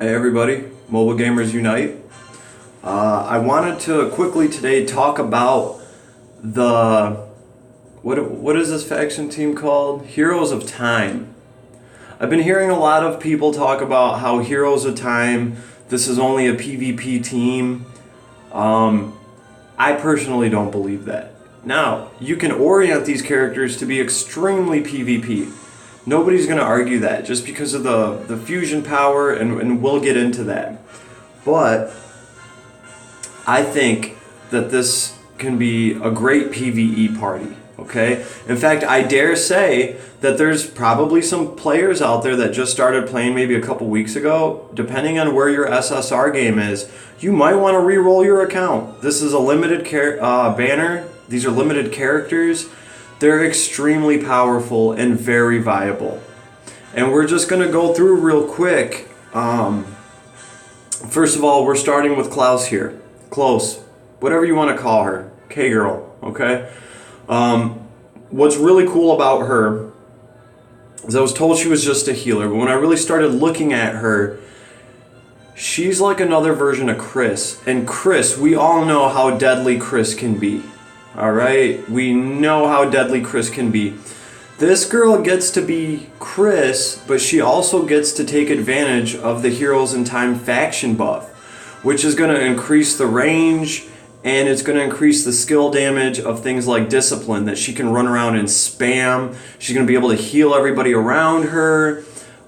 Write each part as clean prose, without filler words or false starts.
Hey everybody, Mobile Gamers Unite. I wanted to quickly today talk about the what is this faction team called? Heroes of Time. I've been hearing a lot of people talk about how Heroes of Time, this is only a PvP team. I personally don't believe that. Now, you can orient these characters to be extremely PvP. Nobody's going to argue that just because of the fusion power, and we'll get into that. But I think that this can be a great PvE party, okay? In fact, I dare say that there's probably some players out there that just started playing maybe a couple weeks ago. Depending on where your SSR game is, you might want to re-roll your account. This is a limited banner. These are limited characters. They're extremely powerful and very viable. And we're just going to go through real quick. First of all, we're starting with Klaus here. Close. Whatever you want to call her. K-girl, okay? What's really cool about her is I was told she was just a healer, but when I really started looking at her, she's like another version of Chris. And Chris, we all know how deadly Chris can be. Alright? We know how deadly Chris can be. This girl gets to be Chris, but she also gets to take advantage of the Heroes in Time faction buff, which is going to increase the range, and it's going to increase the skill damage of things like Discipline, that she can run around and spam. She's going to be able to heal everybody around her.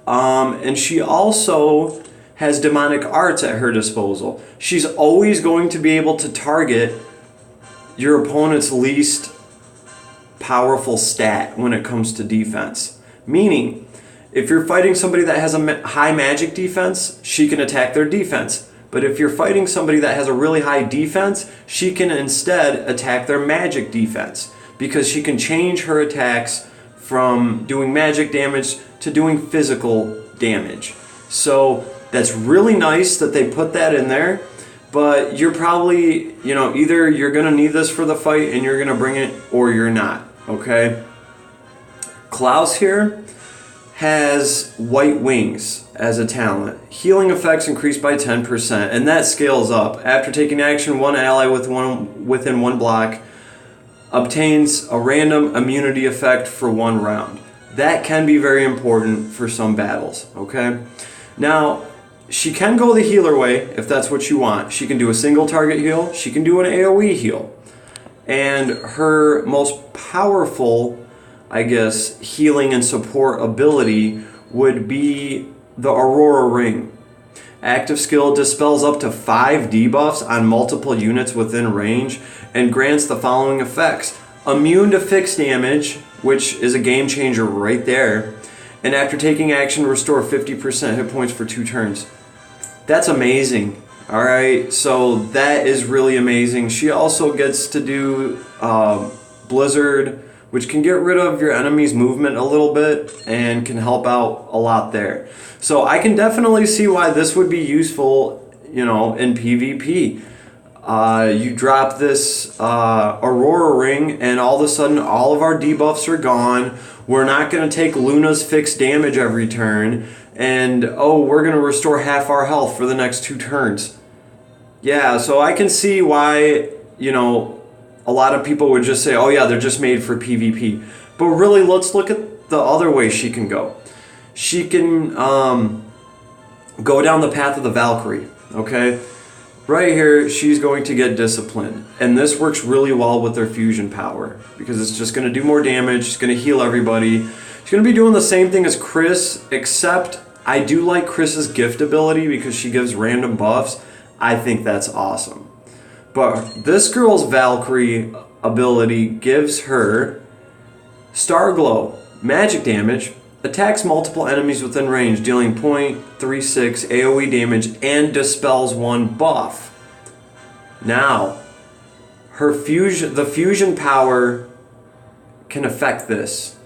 And she also has demonic arts at her disposal. She's always going to be able to target your opponent's least powerful stat when it comes to defense. Meaning, if you're fighting somebody that has a high magic defense, she can attack their defense. But if you're fighting somebody that has a really high defense, she can instead attack their magic defense, because she can change her attacks from doing magic damage to doing physical damage. So that's really nice that they put that in there. But you're probably, either you're going to need this for the fight and you're going to bring it, or you're not, okay? Klaus here has White Wings as a talent. Healing effects increased by 10%, and that scales up. After taking action, one ally within one block obtains a random immunity effect for 1 round. That can be very important for some battles, okay? Now, she can go the healer way if that's what you want. She can do a single target heal. She can do an AoE heal. And her most powerful, healing and support ability would be the Aurora Ring. Active skill dispels up to 5 debuffs on multiple units within range and grants the following effects. Immune to fixed damage, which is a game changer right there. And after taking action, restore 50% hit points for 2 turns. That's amazing. Alright, so that is really amazing. She also gets to do Blizzard, which can get rid of your enemy's movement a little bit and can help out a lot there. So I can definitely see why this would be useful, in PvP. You drop this Aurora Ring, and all of a sudden all of our debuffs are gone. We're not going to take Luna's fixed damage every turn. And, we're going to restore half our health for the next 2 turns. Yeah, so I can see why, a lot of people would just say, oh yeah, they're just made for PvP. But really, let's look at the other way she can go. She can go down the path of the Valkyrie, okay? Right here, she's going to get Discipline. And this works really well with their fusion power, because it's just going to do more damage, it's going to heal everybody. She's going to be doing the same thing as Chris, except I do like Chris's gift ability because she gives random buffs. I think that's awesome. But this girl's Valkyrie ability gives her Star Glow, magic damage, attacks multiple enemies within range, dealing 0.36 AoE damage, and dispels 1 buff. Now, the fusion power can affect this.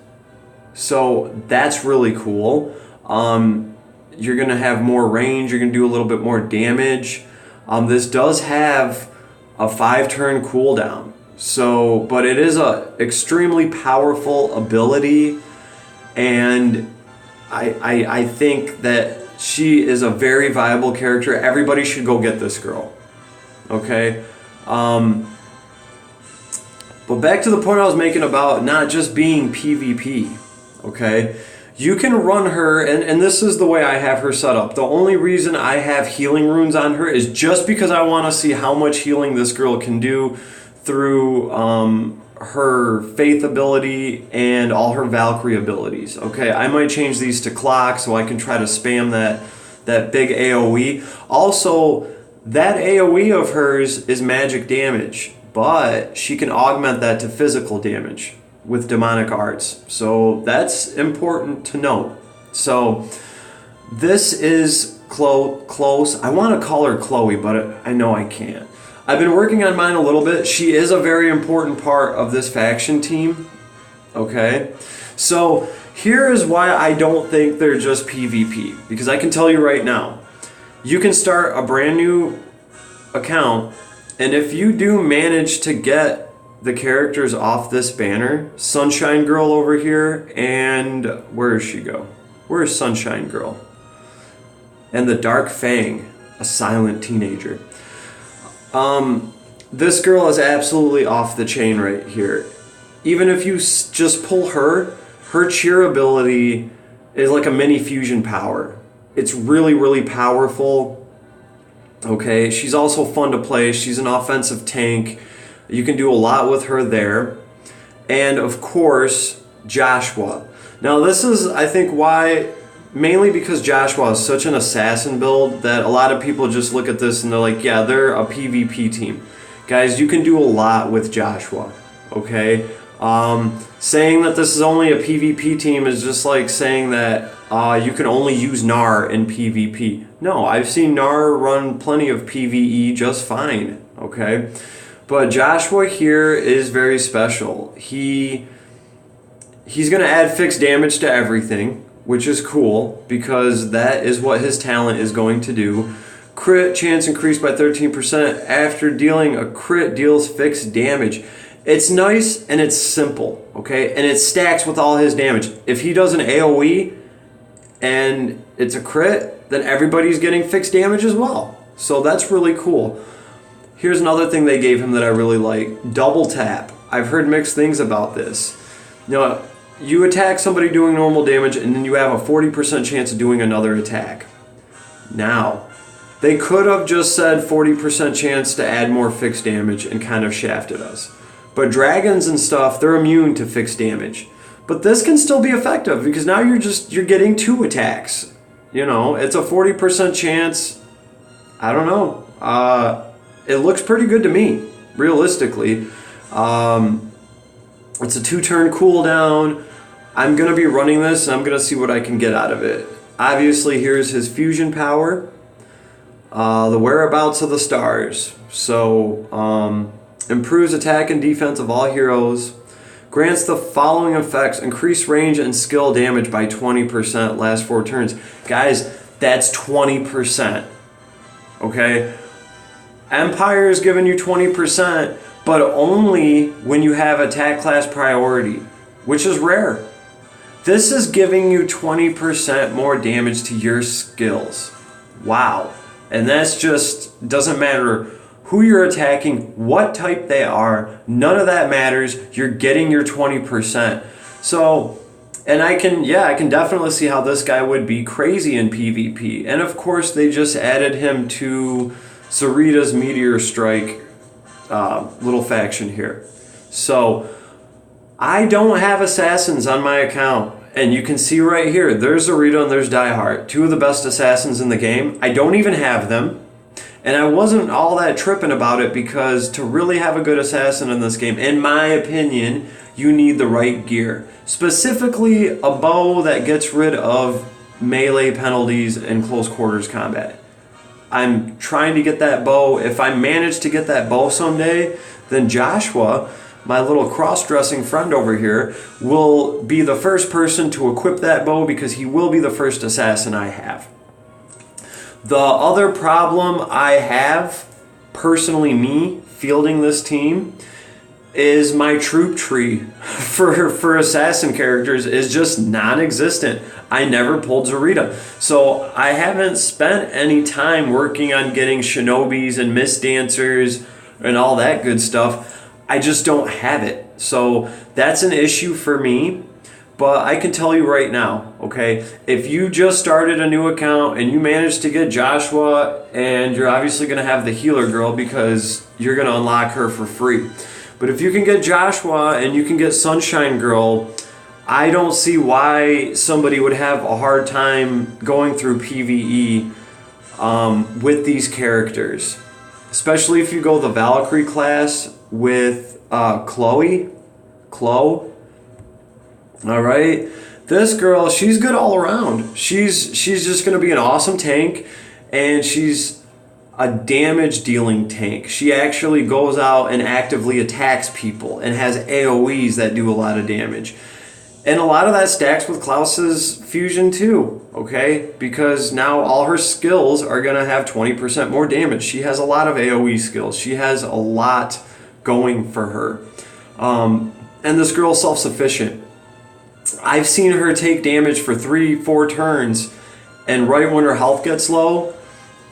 So that's really cool. You're going to have more range. You're going to do a little bit more damage. This does have a 5-turn cooldown. So, but it is a extremely powerful ability, and I think that she is a very viable character. Everybody should go get this girl. Okay? But back to the point I was making about not just being PvP. Okay? You can run her, and this is the way I have her set up. The only reason I have healing runes on her is just because I want to see how much healing this girl can do through her faith ability and all her Valkyrie abilities. Okay, I might change these to clock so I can try to spam that big AoE. Also, that AoE of hers is magic damage, but she can augment that to physical damage with demonic arts. So that's important to note. So this is close. I want to call her Chloe, but I know I can't. I've been working on mine a little bit. She is a very important part of this faction team. Okay? So here is why I don't think they're just PvP. Because I can tell you right now, you can start a brand new account, and if you do manage to get the characters off this banner, Sunshine Girl over here, and where does she go? Where is Sunshine Girl? And the Dark Fang, a silent teenager. This girl is absolutely off the chain right here. Even if you just pull her cheer ability is like a mini fusion power. It's really, really powerful. Okay, she's also fun to play. She's an offensive tank. You can do a lot with her there. And of course, Joshua. Now this is, I think, why, mainly because Joshua is such an assassin build that a lot of people just look at this and they're like, yeah, they're a PvP team. Guys, you can do a lot with Joshua, okay? Saying that this is only a PvP team is just like saying that you can only use Gnar in PvP. No, I've seen Gnar run plenty of PvE just fine, okay? But Joshua here is very special. He's going to add fixed damage to everything, which is cool because that is what his talent is going to do. Crit chance increased by 13% after dealing a crit deals fixed damage. It's nice and it's simple, okay? And it stacks with all his damage. If he does an AoE and it's a crit, then everybody's getting fixed damage as well. So that's really cool. Here's another thing they gave him that I really like. Double tap. I've heard mixed things about this. Now, you attack somebody doing normal damage and then you have a 40% chance of doing another attack. Now, they could have just said 40% chance to add more fixed damage and kind of shafted us. But dragons and stuff, they're immune to fixed damage. But this can still be effective because now you're getting 2 attacks. You know, it's a 40% chance. I don't know. It looks pretty good to me, realistically. It's a 2-turn cooldown. I'm going to be running this and I'm going to see what I can get out of it. Obviously, here's his fusion power. The whereabouts of the stars. So, improves attack and defense of all heroes. Grants the following effects: increase range and skill damage by 20% last 4 turns. Guys, that's 20%. Okay? Empire is giving you 20%, but only when you have attack class priority, which is rare. This is giving you 20% more damage to your skills. Wow. And that's just, doesn't matter who you're attacking, what type they are, none of that matters. You're getting your 20%. So, and I can definitely see how this guy would be crazy in PvP. And of course, they just added him to Sarita's Meteor Strike little faction here. So, I don't have assassins on my account. And you can see right here, there's Zarita and there's Diehard, 2 of the best assassins in the game. I don't even have them. And I wasn't all that tripping about it because to really have a good assassin in this game, in my opinion, you need the right gear. Specifically, a bow that gets rid of melee penalties in close quarters combat. I'm trying to get that bow. If I manage to get that bow someday, then Joshua, my little cross-dressing friend over here, will be the first person to equip that bow because he will be the first assassin I have. The other problem I have, personally me, fielding this team, is my troop tree for assassin characters is just non-existent. I never pulled Zarita. So I haven't spent any time working on getting shinobis and mist dancers and all that good stuff. I just don't have it. So that's an issue for me. But I can tell you right now, okay, if you just started a new account and you managed to get Joshua, and you're obviously going to have the healer girl because you're going to unlock her for free. But if you can get Joshua and you can get Sunshine Girl, I don't see why somebody would have a hard time going through PvE with these characters. Especially if you go the Valkyrie class with Chloe. All right, this girl, she's good all around. She's just going to be an awesome tank, and she's a damage dealing tank. She actually goes out and actively attacks people and has AoEs that do a lot of damage. And a lot of that stacks with Klaus's fusion too, okay? Because now all her skills are going to have 20% more damage. She has a lot of AoE skills. She has a lot going for her. And this girl's self-sufficient. I've seen her take damage for 3-4 turns, and right when her health gets low,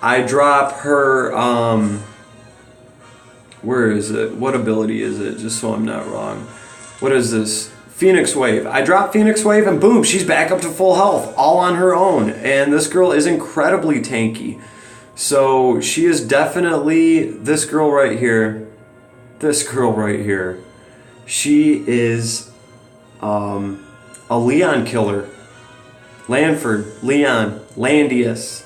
I drop her, where is it? What ability is it? Just so I'm not wrong. What is this? Phoenix Wave. I drop Phoenix Wave and boom, she's back up to full health, all on her own. And this girl is incredibly tanky. So she is definitely, this girl right here, she is, a Leon killer. Lanford, Leon, Landius.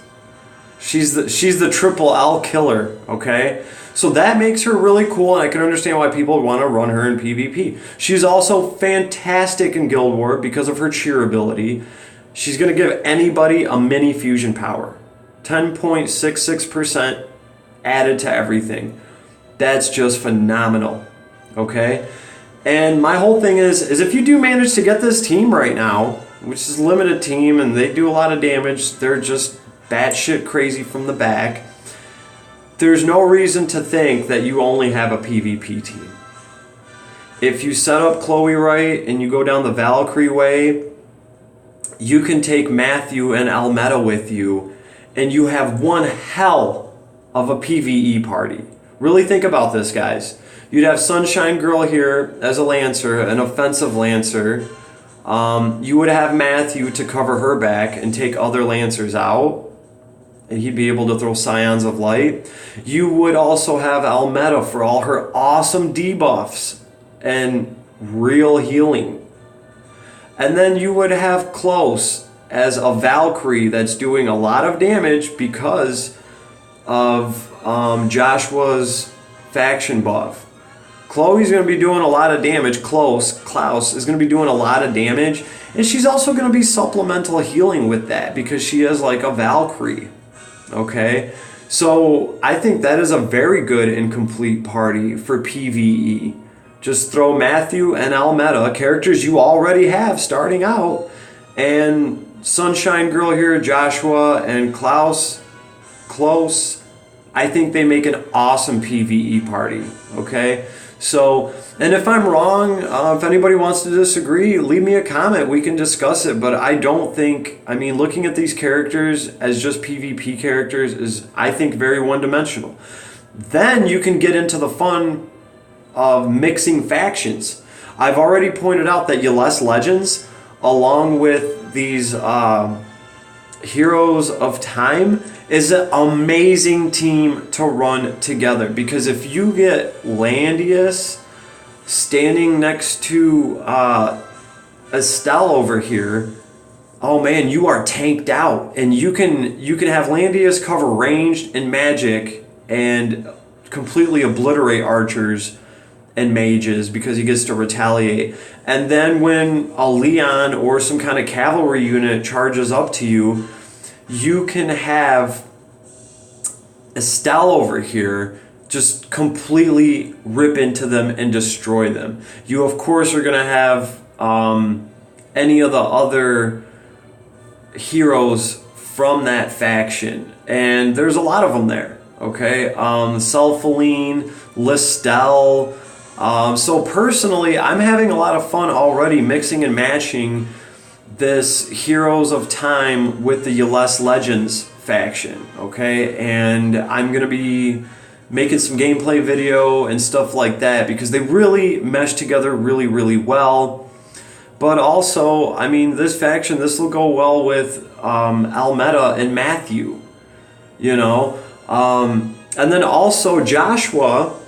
She's the triple L killer, okay? So that makes her really cool, and I can understand why people want to run her in PvP. She's also fantastic in Guild War because of her cheer ability. She's going to give anybody a mini fusion power. 10.66% added to everything. That's just phenomenal, okay? And my whole thing is if you do manage to get this team right now, which is a limited team and they do a lot of damage, they're just batshit crazy from the back, there's no reason to think that you only have a PvP team. If you set up Chloe right and you go down the Valkyrie way, you can take Matthew and Almeda with you, and you have one hell of a PvE party. Really think about this, guys. You'd have Sunshine Girl here as a Lancer, an offensive Lancer. You would have Matthew to cover her back and take other Lancers out, and he'd be able to throw Scions of Light. You would also have Almeda for all her awesome debuffs and real healing. And then you would have Close as a Valkyrie that's doing a lot of damage because of Joshua's faction buff. Chloe's going to be doing a lot of damage. Klaus is going to be doing a lot of damage. And she's also going to be supplemental healing with that because she is like a Valkyrie. Okay? So I think that is a very good and complete party for PvE. Just throw Matthew and Almeda, characters you already have starting out, and Sunshine Girl here, Joshua, and Klaus. I think they make an awesome PvE party. Okay? So, and if I'm wrong, if anybody wants to disagree, leave me a comment. We can discuss it. But I don't think, I mean, looking at these characters as just PvP characters is, I think, very one-dimensional. Then you can get into the fun of mixing factions. I've already pointed out that Yles Legends, along with these Heroes of Time, is an amazing team to run together, because if you get Landius standing next to Estelle over here, oh man, you are tanked out, and you can have Landius cover ranged and magic and completely obliterate archers and mages because he gets to retaliate. And then when a Leon or some kind of cavalry unit charges up to you, you can have Estelle over here just completely rip into them and destroy them. You, of course, are going to have any of the other heroes from that faction. And there's a lot of them there, okay? Selfaline, Listel, So personally, I'm having a lot of fun already mixing and matching this Heroes of Time with the Yles Legends faction, okay? And I'm going to be making some gameplay video and stuff like that because they really mesh together really, really well. But also, I mean, this faction, this will go well with Almeda and Matthew, you know? And then also Joshua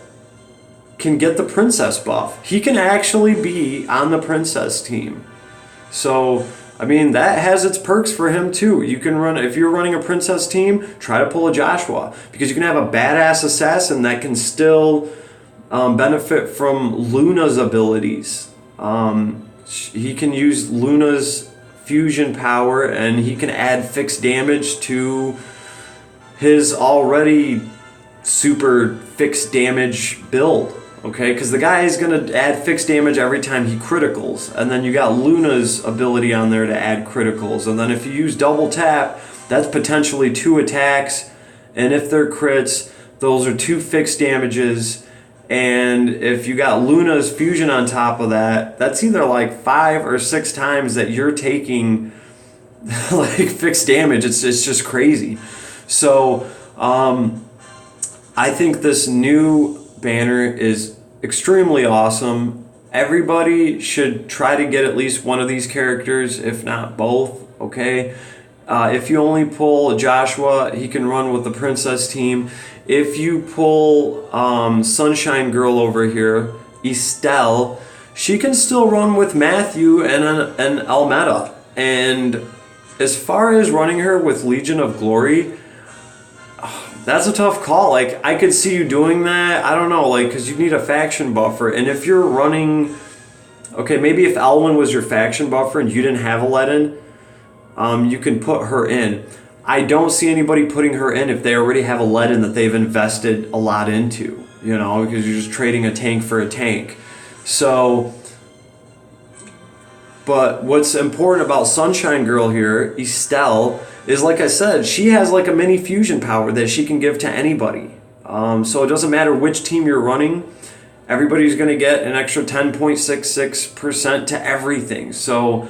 can get the princess buff. He can actually be on the princess team. So, I mean, that has its perks for him too. You can run, if you're running a princess team, try to pull a Joshua because you can have a badass assassin that can still benefit from Luna's abilities. He can use Luna's fusion power and he can add fixed damage to his already super fixed damage build. Okay, because the guy is going to add fixed damage every time he criticals. And then you got Luna's ability on there to add criticals. And then if you use double tap, that's potentially 2 attacks. And if they're crits, those are 2 fixed damages. And if you got Luna's fusion on top of that, that's either like 5 or 6 times that you're taking like fixed damage. It's just crazy. So I think this new banner is extremely awesome. Everybody should try to get at least one of these characters, if not both, okay? If you only pull Joshua, he can run with the princess team. If you pull Sunshine Girl over here, Estelle, she can still run with Matthew and Almeda. And as far as running her with Legion of Glory, that's a tough call. Like, I could see you doing that. I don't know, like, because you need a faction buffer. And if you're running... Okay, maybe if Elwyn was your faction buffer and you didn't have a let-in, you can put her in. I don't see anybody putting her in if they already have a let-in that they've invested a lot into, you know, because you're just trading a tank for a tank. So... But what's important about Sunshine Girl here, Estelle, is like I said, she has like a mini fusion power that she can give to anybody. So it doesn't matter which team you're running, everybody's going to get an extra 10.66% to everything. So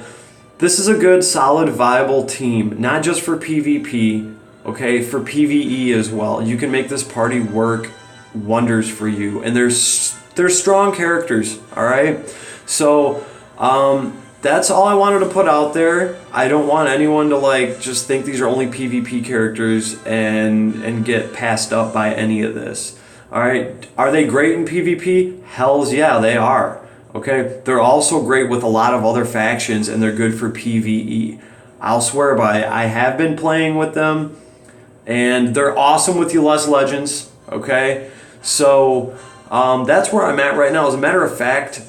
this is a good, solid, viable team, not just for PvP, okay, for PvE as well. You can make this party work wonders for you. And they're strong characters, all right? So, that's all I wanted to put out there. I don't want anyone to like just think these are only PvP characters and get passed up by any of this. All right, are they great in PvP? Hells yeah, they are. Okay, they're also great with a lot of other factions and they're good for PvE. I'll swear by it. I have been playing with them and they're awesome with Yles Legends. Okay, so that's where I'm at right now. As a matter of fact,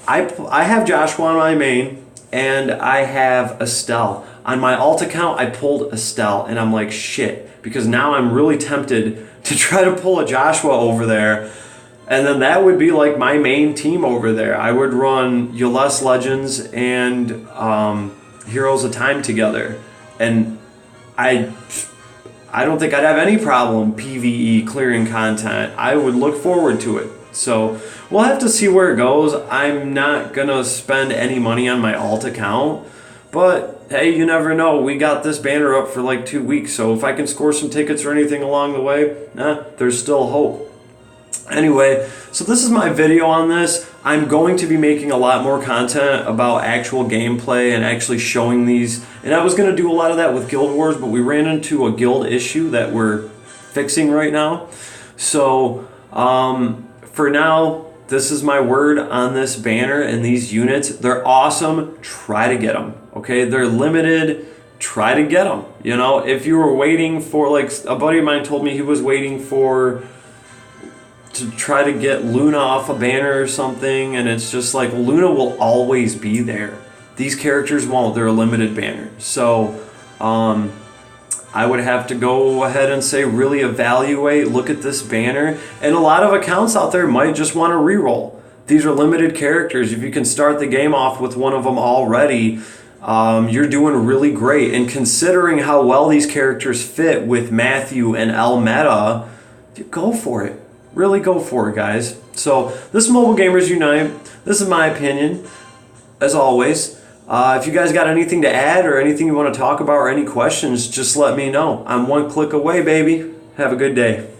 I have Joshua on my main, and I have Estelle. On my alt account, I pulled Estelle, and I'm like, shit, because now I'm really tempted to try to pull a Joshua over there, and then that would be like my main team over there. I would run Yles Legends and Heroes of Time together, and I don't think I'd have any problem PvE clearing content. I would look forward to it. So we'll have to see where it goes. I'm not going to spend any money on my alt account. But, hey, you never know. We got this banner up for like 2 weeks. So if I can score some tickets or anything along the way, there's still hope. Anyway, so this is my video on this. I'm going to be making a lot more content about actual gameplay and actually showing these. And I was going to do a lot of that with Guild Wars, but we ran into a guild issue that we're fixing right now. So, for now, this is my word on this banner and these units. They're awesome. Try to get them. Okay, they're limited. Try to get them. You know, if you were waiting for, like, a buddy of mine told me he was waiting to try to get Luna off a banner or something, and it's just like, Luna will always be there. These characters won't. They're a limited banner. So, I would have to go ahead and say really evaluate, look at this banner. And a lot of accounts out there might just want to reroll. These are limited characters. If you can start the game off with one of them already, you're doing really great. And considering how well these characters fit with Matthew and Almeda, go for it. Really go for it, guys. So this is Mobile Gamers Unite. This is my opinion, as always. If you guys got anything to add or anything you want to talk about or any questions, just let me know. I'm one click away, baby. Have a good day.